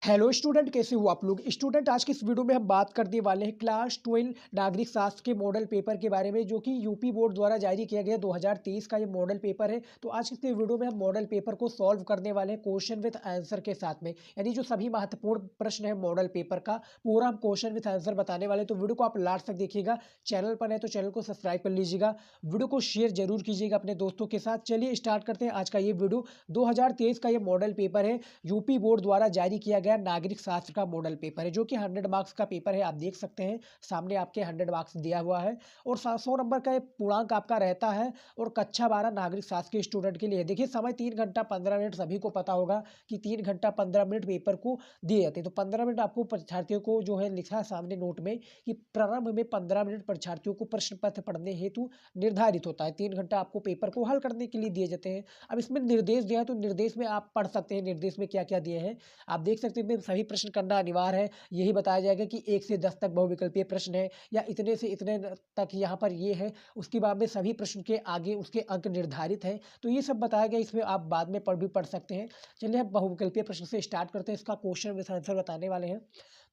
Hello student, कैसे हो आप लोग। स्टूडेंट, आज की इस वीडियो में हम बात करने वाले हैं क्लास 12 नागरिक शास्त्र के मॉडल पेपर के बारे में, जो कि यूपी बोर्ड द्वारा जारी किया गया 2023 का ये मॉडल पेपर है। तो आज की इस वीडियो में हम मॉडल पेपर को सॉल्व करने वाले हैं क्वेश्चन विद आंसर के साथ में, यानी जो सभी महत्वपूर्ण प्रश्न है मॉडल पेपर का पूरा हम क्वेश्चन विद आंसर बताने वाले हैं। तो वीडियो को आप लास्ट तक देखिएगा। चैनल पर है तो चैनल को सब्सक्राइब कर लीजिएगा, वीडियो को शेयर जरूर कीजिएगा अपने दोस्तों के साथ। चलिए स्टार्ट करते हैं आज का ये वीडियो। 2023 का ये मॉडल पेपर है, यूपी बोर्ड द्वारा जारी किया गया नागरिक शास्त्र का मॉडल पेपर है, जो कि 100 मार्क्स का पेपर है। आप देख सकते हैं सामने आपके 100 मार्क्स दिया हुआ है और 100 नंबर का पूर्णांक आपका रहता है। और कक्षा 12 नागरिक शास्त्र के स्टूडेंट के लिए देखिए समय 3 घंटा 15 मिनट। सभी को पता होगा कि 3 घंटा 15 मिनट पेपर को दिए जाते हैं। तो 15 मिनट आपको परीक्षार्थियों को जो है लिखा है सामने नोट में कि प्रारंभ में 15 मिनट परीक्षार्थियों को प्रश्न पत्र पढ़ने हेतु निर्धारित होता है। 3 घंटा आपको पेपर को हल करने के लिए दिए जाते हैं। अब इसमें निर्देश दिया है, तो निर्देश में आप पढ़ सकते हैं निर्देश में क्या क्या दिए हैं। आप देख सकते हैं सभी प्रश्न करना अनिवार्य है। यही बताया जाएगा कि 1 से 10 तक बहुविकल्पीय प्रश्न है, या इतने से इतने तक यहाँ पर ये है। उसके बाद में सभी प्रश्न के आगे उसके अंक निर्धारित हैं। तो ये सब बताया गया, इसमें आप बाद में पढ़ सकते हैं। चलिए हम बहुविकल्पीय प्रश्न से स्टार्ट करते हैं। इसका क्वेश्चन विद आंसर बताने वाले हैं।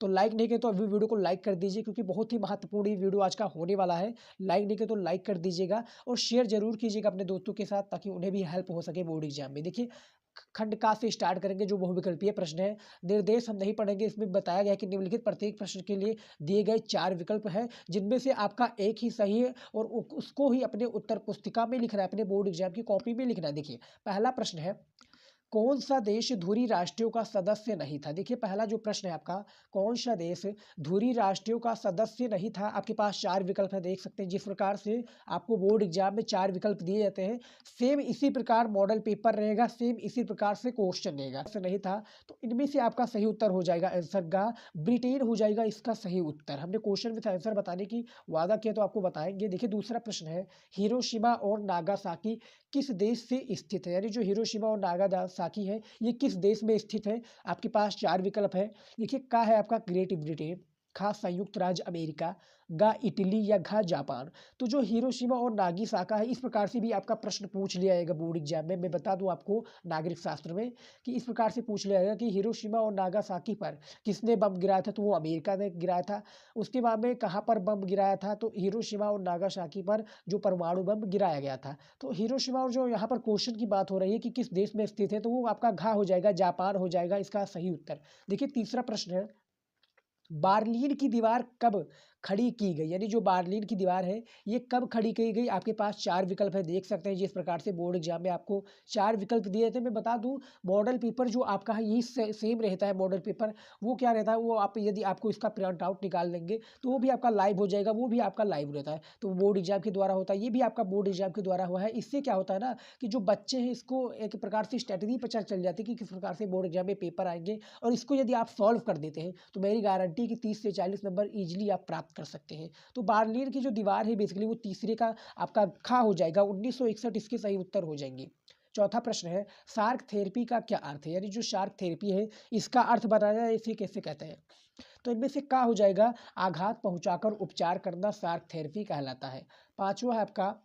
तो लाइक नहीं किया तो अभी वीडियो को लाइक कर दीजिए, क्योंकि बहुत ही महत्वपूर्ण ये वीडियो आज का होने वाला है। लाइक नहीं किया तो लाइक कर दीजिएगा और शेयर जरूर कीजिएगा अपने दोस्तों के साथ, ताकि उन्हें भी हेल्प हो सके बोर्ड एग्जाम में। देखिए खंड का से स्टार्ट करेंगे, जो बहुविकल्पीय प्रश्न है। निर्देश हम नहीं पढ़ेंगे, इसमें बताया गया है कि निम्नलिखित प्रत्येक प्रश्न के लिए दिए गए 4 विकल्प हैं, जिनमें से आपका एक ही सही है और उसको ही अपने उत्तर पुस्तिका में लिखना है, अपने बोर्ड एग्जाम की कॉपी में लिखना है। देखिए पहला प्रश्न है, कौन सा देश धुरी राष्ट्रों का सदस्य नहीं था। देखिए पहला जो प्रश्न है आपका, कौन सा देश धुरी राष्ट्रों का सदस्य नहीं था। आपके पास 4 विकल्प है, देख सकते हैं। जिस प्रकार से आपको बोर्ड एग्जाम में 4 विकल्प दिए जाते हैं, सेम इसी प्रकार मॉडल पेपर रहेगा, सेम इसी प्रकार से क्वेश्चन रहेगा। ऐसा नहीं था, तो इनमें से आपका सही उत्तर हो जाएगा आंसर गा ब्रिटेन हो जाएगा इसका सही उत्तर। हमने क्वेश्चन विद आंसर बताने की वादा किया, तो आपको बताएंगे। देखिए दूसरा प्रश्न है, हिरोशिमा और नागासाकी किस देश से स्थित है। यानी जो हिरोशिमा और नागासाकी है, ये किस देश में स्थित है। आपके पास 4 विकल्प है। देखिए का है आपका ग्रेट ब्रिटेन, खा संयुक्त राज्य अमेरिका, गा इटली, या घा जापान। तो जो हिरोशिमा और नागासाकी है, इस प्रकार से भी आपका प्रश्न पूछ लिया जाएगा बोर्ड एग्जाम में। मैं बता दूं आपको नागरिक शास्त्र में कि इस प्रकार से पूछ लिया जाएगा कि हिरोशिमा और नागासाकी पर किसने बम गिराया था। तो वो अमेरिका ने गिराया था। उसके बाद में कहाँ पर बम गिराया था, तो हिरोशिमा और नागासाकी पर जो परमाणु बम गिराया गया था। तो हिरोशिमा और जो यहाँ पर क्वेश्चन की बात हो रही है कि किस देश में स्थित है, तो वो आपका घा हो जाएगा, जापान हो जाएगा इसका सही उत्तर। देखिए तीसरा प्रश्न है, बार्लिन की दीवार कब खड़ी की गई। यानी जो बार्लिन की दीवार है, ये कब खड़ी की गई। आपके पास 4 विकल्प है, देख सकते हैं। जिस प्रकार से बोर्ड एग्जाम में आपको 4 विकल्प दिए थे। मैं बता दूं मॉडल पेपर जो आपका है, यही सेम रहता है मॉडल पेपर। वो क्या रहता है, वो आप यदि आपको इसका प्रिंट आउट निकाल लेंगे तो वो भी आपका लाइव हो जाएगा, वो भी आपका लाइव रहता है। तो बोर्ड एग्जाम के द्वारा होता है, ये भी आपका बोर्ड एग्जाम के द्वारा हुआ है। इससे क्या होता है ना, कि जो बच्चे हैं इसको एक प्रकार से स्ट्रेटजी पता चल जाती है कि किस प्रकार से बोर्ड एग्जाम में पेपर आएंगे। और इसको यदि आप सॉल्व कर देते हैं, तो मेरी गारंटी कि 30 से 40 नंबर इजीली आप प्राप्त कर सकते हैं। तो बार्लिन की जो दीवार है, बेसिकली वो तीसरे का आपका खा हो जाएगा, 1961 इसके सही उत्तर हो जाएंगे। चौथा प्रश्न है, शार्क थेरेपी का क्या अर्थ है। यानी जो शार्क थेरेपी है, इसका अर्थ बताया जाए, इसे कैसे कहते हैं। तो इनमें से क्या हो जाएगा, आघात पहुंचाकर उपचार करना शार्क थेरेपी कहलाता है। पांचवा है आपका,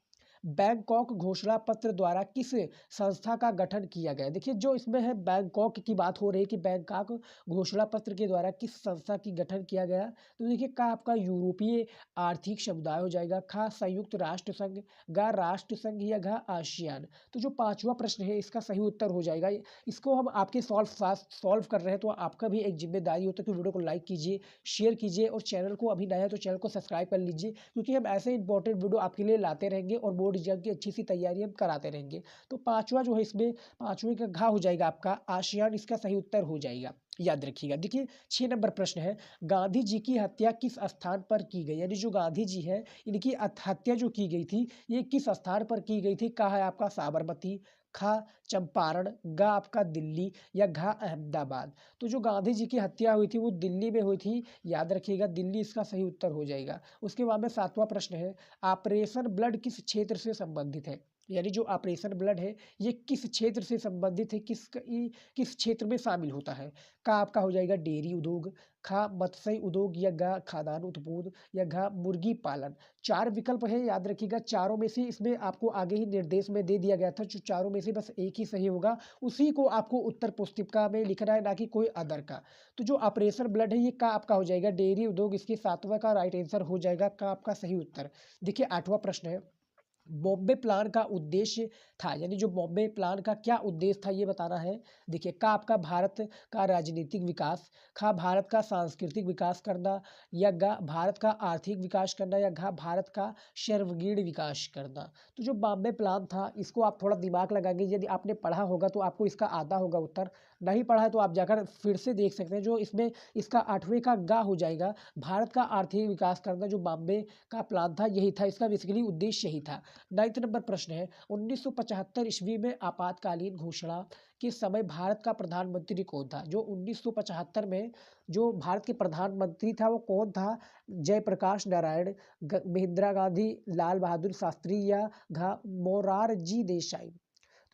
बैंकॉक घोषणा पत्र द्वारा किस संस्था का गठन किया गया। देखिए जो इसमें है बैंकॉक की बात हो रही है कि बैंकॉक घोषणा पत्र के द्वारा किस संस्था की गठन किया गया। तो देखिए का आपका यूरोपीय आर्थिक समुदाय हो जाएगा, खा संयुक्त राष्ट्र संघ, गा राष्ट्र संघ, या घा आसियान। तो जो पांचवा प्रश्न है, इसका सही उत्तर हो जाएगा। इसको हम आपके सॉल्व कर रहे हैं, तो आपका भी एक जिम्मेदारी होता है कि वीडियो को लाइक कीजिए, शेयर कीजिए, और चैनल को अभी नया है तो चैनल को सब्सक्राइब कर लीजिए, क्योंकि हम ऐसे इंपॉर्टेंट वीडियो आपके लिए लाते रहेंगे और बोर्ड एग्जाम की अच्छी सी तैयारी हम कराते रहेंगे। तो पांचवा जो है, इसमें पांचवें का घा हो जाएगा आपका आसियान, इसका सही उत्तर हो जाएगा। याद रखिएगा। देखिए 6 नंबर प्रश्न है, गांधी जी की हत्या किस स्थान पर की गई। यानी जो गांधी जी है, इनकी हत्या जो की गई थी, ये किस स्थान पर की गई थी। कहा है आपका साबरमती, खा चंपारण, गा आपका दिल्ली, या घा अहमदाबाद। तो जो गांधी जी की हत्या हुई थी वो दिल्ली में हुई थी। याद रखिएगा, दिल्ली इसका सही उत्तर हो जाएगा। उसके बाद में 7वां प्रश्न है, ऑपरेशन ब्लड किस क्षेत्र से संबंधित है। यानी जो ऑपरेशन ब्लड है ये किस क्षेत्र से संबंधित है, किस क्षेत्र में शामिल होता है। का आपका हो जाएगा डेयरी उद्योग, खा मत्स्य उद्योग, या गा खाद्यान्न उत्पादन, या घा मुर्गी पालन। चार विकल्प है, याद रखिएगा। चारों में से इसमें आपको आगे ही निर्देश में दे दिया गया था, जो चारों में से बस एक ही सही होगा, उसी को आपको उत्तर पुस्तिका में लिखना है, ना कि कोई अदर का। तो जो ऑपरेशन ब्लड है ये का आपका हो जाएगा डेयरी उद्योग, इसके सातवां का राइट आंसर हो जाएगा का आपका सही उत्तर। देखिए 8वां प्रश्न है, बॉम्बे प्लान का उद्देश्य था, यानी जो बॉम्बे प्लान का क्या उद्देश्य था ये बताना है। देखिए का आपका भारत का राजनीतिक विकास, खा भारत का सांस्कृतिक विकास करना, या गा भारत का आर्थिक विकास करना, या घा भारत का सर्वगीण विकास करना। तो जो बॉम्बे प्लान था इसको आप थोड़ा दिमाग लगाएंगे, यदि आपने पढ़ा होगा तो आपको इसका आधा होगा उत्तर, नहीं पढ़ा है तो आप जाकर फिर से देख सकते हैं। जो इसमें इसका 8वें का गा हो जाएगा, भारत का आर्थिक विकास करना, जो बॉम्बे का प्लान था यही था, इसका बेसिकली उद्देश्य यही था। 9 नंबर प्रश्न है, 1975 ईस्वी में आपातकालीन घोषणा के समय भारत का प्रधानमंत्री कौन था। जो 1975 में जो भारत के प्रधानमंत्री था वो कौन था। जयप्रकाश नारायण, महिंद्रा गांधी, लाल बहादुर शास्त्री, या मोरारजी देसाई।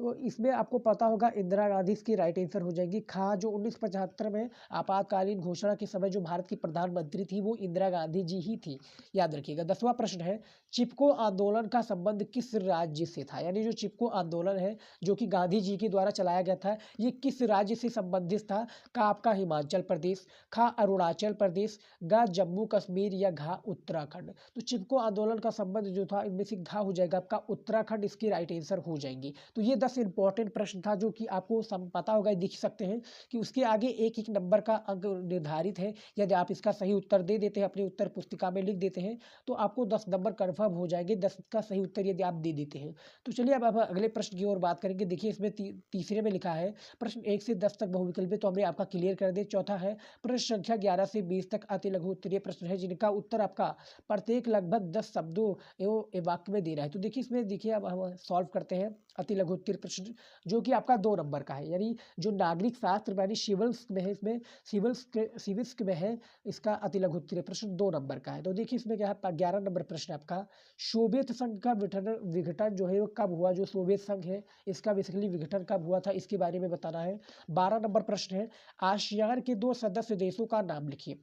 तो इसमें आपको पता होगा इंदिरा गांधी इसकी राइट आंसर हो जाएगी। खा जो 1975 में आपातकालीन घोषणा के समय जो भारत की प्रधानमंत्री थी वो इंदिरा गांधी जी ही थी, याद रखिएगा। 10वां प्रश्न है, चिपको आंदोलन का संबंध किस राज्य से था। यानी जो चिपको आंदोलन है जो कि गांधी जी के द्वारा चलाया गया था, ये किस राज्य से संबंधित था। का आपका हिमाचल प्रदेश, खा अरुणाचल प्रदेश, गा जम्मू कश्मीर, या घा उत्तराखंड। तो चिपको आंदोलन का संबंध जो था इनमें से घा हो जाएगा आपका उत्तराखंड, इसकी राइट आंसर हो जाएंगी। तो ये 10 इंपॉर्टेंट प्रश्न था जो कि आपको पता होगा, दिख सकते हैं कि उसके आगे एक एक नंबर का अंक निर्धारित है। यदि आप इसका सही उत्तर दे देते हैं, अपनी उत्तर पुस्तिका में लिख देते हैं, तो आपको 10 नंबर कन्फर्म हो जाएंगे, 10 का सही उत्तर यदि आप दे देते हैं। तो चलिए अब अगले प्रश्न की ओर बात करेंगे। देखिए इसमें तीसरे में लिखा है, प्रश्न 1 से 10 तक बहुविकल्पी, तो हमने आपका क्लियर कर दिया। चौथा है, प्रश्न संख्या 11 से 20 तक अति लघु उत्तरीय प्रश्न है, जिनका उत्तर आपका प्रत्येक लगभग 10 शब्दों एवं वाक्य में दे रहा है। तो देखिए इसमें देखिए अब हम सॉल्व करते हैं अति लघु उत्तरीय प्रश्न, जो कि आपका 2 नंबर का है। यानी जो नागरिक शास्त्र यानी सिविल्स में है, इसमें सिविल्स में है, इसका अति लघु उत्तरीय प्रश्न 2 नंबर का है। तो देखिए इसमें क्या है, 11 नंबर प्रश्न आपका, सोवियत संघ का विघटन जो है वो कब हुआ। जो सोवियत संघ है इसका बेसिकली विघटन कब हुआ था, इसके बारे में बताना है। 12 नंबर प्रश्न है, आसियान के 2 सदस्य देशों का नाम लिखिए।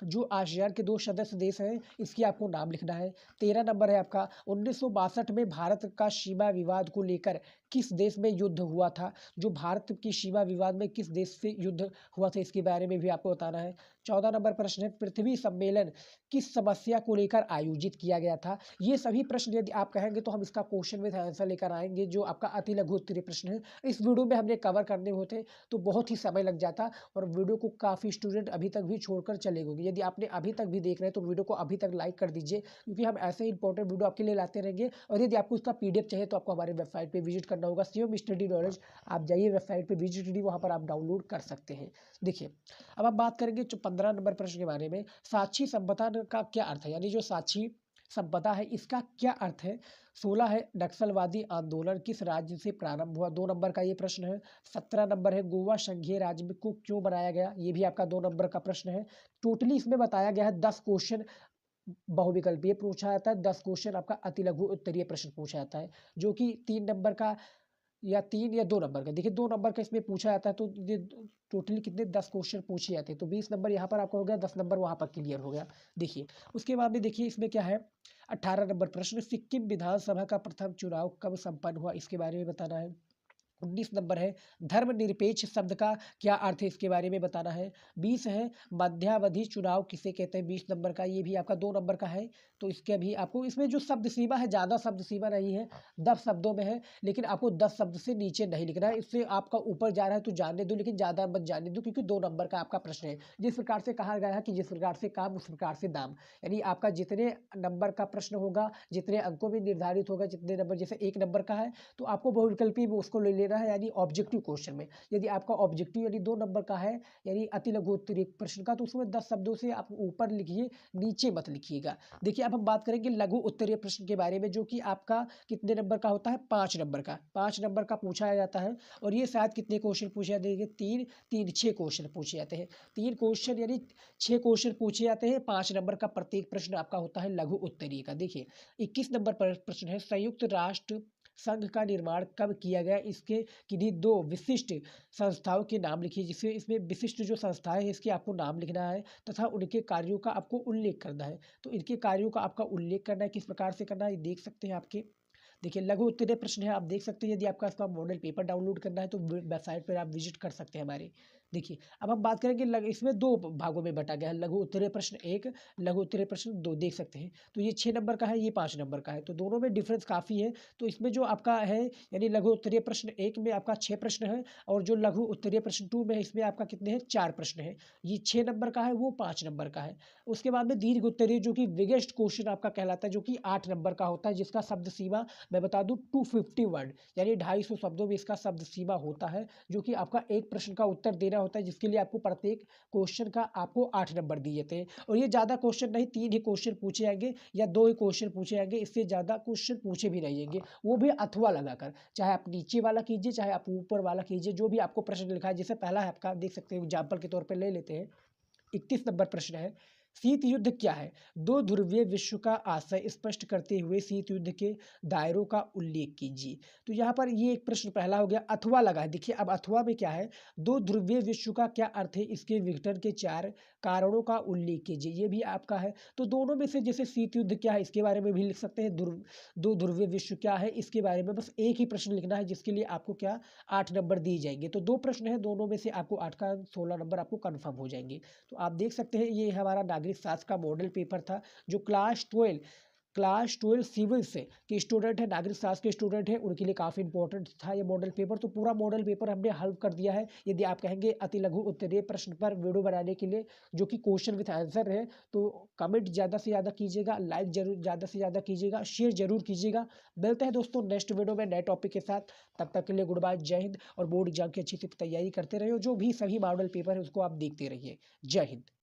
जो आसियान के 2 सदस्य देश हैं इसकी आपको नाम लिखना है। 13 नंबर है आपका, 1962 में भारत का सीमा विवाद को लेकर किस देश में युद्ध हुआ था। जो भारत की सीमा विवाद में किस देश से युद्ध हुआ था, इसके बारे में भी आपको बताना है। 14 नंबर प्रश्न है, पृथ्वी सम्मेलन किस समस्या को लेकर आयोजित किया गया था। ये सभी प्रश्न यदि आप कहेंगे तो हम इसका क्वेश्चन विद आंसर लेकर आएंगे, जो आपका अति लघु उत्तरीय प्रश्न है। इस वीडियो में हमने कवर करने होते तो बहुत ही समय लग जाता, और वीडियो को काफ़ी स्टूडेंट अभी तक भी छोड़कर चले गए। यदि आपने अभी तक भी देख रहे हैं तो वीडियो को अभी तक लाइक कर दीजिए, क्योंकि हम ऐसे ही इंपॉर्टेंट वीडियो आपके लिए लाते रहेंगे। और यदि आपको इसका पीडीएफ चाहिए तो आपको हमारे वेबसाइट पे विजिट करना होगा, शिवम स्टडी नॉलेज। आप जाइए वेबसाइट पे विजिट डी, वहाँ पर आप डाउनलोड कर सकते हैं। देखिए अब आप बात करेंगे जो 15 नंबर प्रश्न के बारे में, साक्षी संपदा का क्या अर्थ है। यानी जो साक्षी संपदा है इसका क्या अर्थ है। 16 है, नक्सलवादी आंदोलन किस राज्य से प्रारंभ हुआ। 2 नंबर का ये प्रश्न है। 17 नंबर है, गोवा संघीय राज्य को क्यों बनाया गया। ये भी आपका 2 नंबर का प्रश्न है। टोटली इसमें बताया गया है 10 क्वेश्चन बहुविकल्पीय पूछा जाता है, 10 क्वेश्चन आपका अति लघु उत्तरीय प्रश्न पूछा जाता है, जो कि 3 नंबर का या 3 या 2 नंबर का। देखिए 2 नंबर का इसमें पूछा जाता है, तो ये टोटली कितने 10 क्वेश्चन पूछे जाते हैं, तो 20 नंबर यहाँ पर आपका हो गया, 10 नंबर वहाँ पर क्लियर हो गया। देखिए उसके बाद में देखिए इसमें क्या है, 18 नंबर प्रश्न, सिक्किम विधानसभा का प्रथम चुनाव कब संपन्न हुआ, इसके बारे में बताना है। 19 नंबर है, धर्मनिरपेक्ष शब्द का क्या अर्थ है, इसके बारे में बताना है। 20 है, मध्यावधि चुनाव किसे कहते हैं। 20 नंबर का, ये भी आपका 2 नंबर का है। तो इसके भी आपको इसमें जो शब्द सीमा है, ज़्यादा शब्द सीमा नहीं है, 10 शब्दों में है, लेकिन आपको 10 शब्द से नीचे नहीं लिखना है। इससे आपका ऊपर जा रहा है तो जाने दो, लेकिन ज़्यादा मत जाने दो, क्योंकि 2 नंबर का आपका प्रश्न है। जिस प्रकार से कहा गया है कि जिस प्रकार से काम उस प्रकार से दाम, यानी आपका जितने नंबर का प्रश्न होगा, जितने अंकों में निर्धारित होगा, जितने नंबर, जैसे 1 नंबर का है तो आपको बहुविकल्पी में उसको ले लेना है, यानी ऑब्जेक्टिव क्वेश्चन में। यदि आपका ऑब्जेक्टिव यानी 2 नंबर का है, यानी अति लघु उत्तरीय प्रश्न का, तो उसमें 10 शब्दों से आप ऊपर लिखिए, नीचे मत लिखिएगा। देखिए अब हम बात करेंगे लघु उत्तरीय प्रश्न के बारे में, जो कि आपका कितने नंबर का होता है, 5 नंबर का। 5 नंबर का पूछा जाता है, और ये शायद कितने क्वेश्चन पूछे जाते हैं, 6 क्वेश्चन पूछे जाते हैं। 3 क्वेश्चन यानी 6 क्वेश्चन पूछे जाते हैं, 5 नंबर का प्रत्येक प्रश्न आपका होता है लघु उत्तरीय का। देखिए 21 नंबर पर प्रश्न है, संयुक्त राष्ट्र संघ का निर्माण कब किया गया, इसके किन्हीं दो विशिष्ट संस्थाओं के नाम लिखिए। जिसमें इसमें विशिष्ट जो संस्थाएं हैं इसके आपको नाम लिखना है तथा उनके कार्यों का आपको उल्लेख करना है। तो इनके कार्यों का आपका उल्लेख करना है, किस प्रकार से करना है ये देख सकते हैं आपके। देखिए लघु उत्तरीय प्रश्न है, आप देख सकते हैं। यदि आपका इसका मॉडल पेपर डाउनलोड करना है तो वेबसाइट पर आप विजिट कर सकते हैं हमारे। देखिए अब हम बात करेंगे इसमें दो भागों में बटा गया है, लघु उत्तरीय प्रश्न एक, लघु उत्तरीय प्रश्न दो, देख सकते हैं। तो ये 6 नंबर का है, ये 5 नंबर का है, तो दोनों में डिफरेंस काफ़ी है। तो इसमें जो आपका है यानी लघु उत्तरीय प्रश्न एक में आपका 6 प्रश्न है, और जो लघु उत्तरीय प्रश्न टू में है इसमें आपका कितने हैं, 4 प्रश्न है। ये 6 नंबर का है, वो 5 नंबर का है। उसके बाद में दीर्घ उत्तरीय जो कि बिगेस्ट क्वेश्चन आपका कहलाता है, जो कि 8 नंबर का होता है, जिसका शब्द सीमा मैं बता दूं 250 वर्ड यानी 250 शब्दों में इसका शब्द सीमा होता है, जो कि आपका एक प्रश्न का उत्तर देना होता है, जिसके लिए आपको प्रत्येक क्वेश्चन का आपको 8 नंबर दिए जाते हैं। और ये ज़्यादा क्वेश्चन नहीं, 3 ही क्वेश्चन पूछे जाएंगे या 2 ही क्वेश्चन पूछे जाएंगे, इससे ज़्यादा क्वेश्चन पूछे भी नहीं जाएंगे, वो भी अथवा लगाकर। चाहे आप नीचे वाला कीजिए चाहे आप ऊपर वाला कीजिए, जो भी आपको प्रश्न लिखा है। जैसे पहला है आपका, देख सकते हैं एग्जाम्पल के तौर पर ले लेते हैं। 31 नंबर प्रश्न है, शीत युद्ध क्या है? दो ध्रुवीय विश्व का आशय स्पष्ट करते हुए शीत युद्ध के दायरों का उल्लेख कीजिए। तो यहाँ पर ये एक प्रश्न पहला हो गया, अथवा लगा है। देखिए अब अथवा में क्या है, दो ध्रुवीय विश्व का क्या अर्थ है, इसके विघटन के 4 कारणों का उल्लेख कीजिए, ये भी आपका है। तो दोनों में से जैसे शीत युद्ध क्या है इसके बारे में भी लिख सकते हैं, दो ध्रुवीय विश्व क्या है इसके बारे में बस एक ही प्रश्न लिखना है, जिसके लिए आपको क्या 8 नंबर दिए जाएंगे। तो 2 प्रश्न है, दोनों में से आपको 8 का 16 नंबर आपको कन्फर्म हो जाएंगे। तो आप देख सकते हैं ये हमारा नागरिक शास्त्र का मॉडल पेपर था, जो क्लास 12 सिविल से के स्टूडेंट है, नागरिक शास्त्र के स्टूडेंट है, उनके लिए काफ़ी इंपॉर्टेंट था ये मॉडल पेपर। तो पूरा मॉडल पेपर हमने हल कर दिया है। यदि आप कहेंगे अति लघु उत्तरीय प्रश्न पर वीडियो बनाने के लिए, जो कि क्वेश्चन विथ आंसर है, तो कमेंट ज़्यादा से ज़्यादा कीजिएगा, लाइक जरूर ज़्यादा से ज़्यादा कीजिएगा, शेयर जरूर कीजिएगा। मिलते हैं दोस्तों नेक्स्ट वीडियो में नए टॉपिक के साथ। तब तक के लिए गुड बाय, जय हिंद। और बोर्ड एग्जाम की अच्छी से तैयारी करते रहिए, जो भी सभी मॉडल पेपर है उसको आप देखते रहिए। जय हिंद।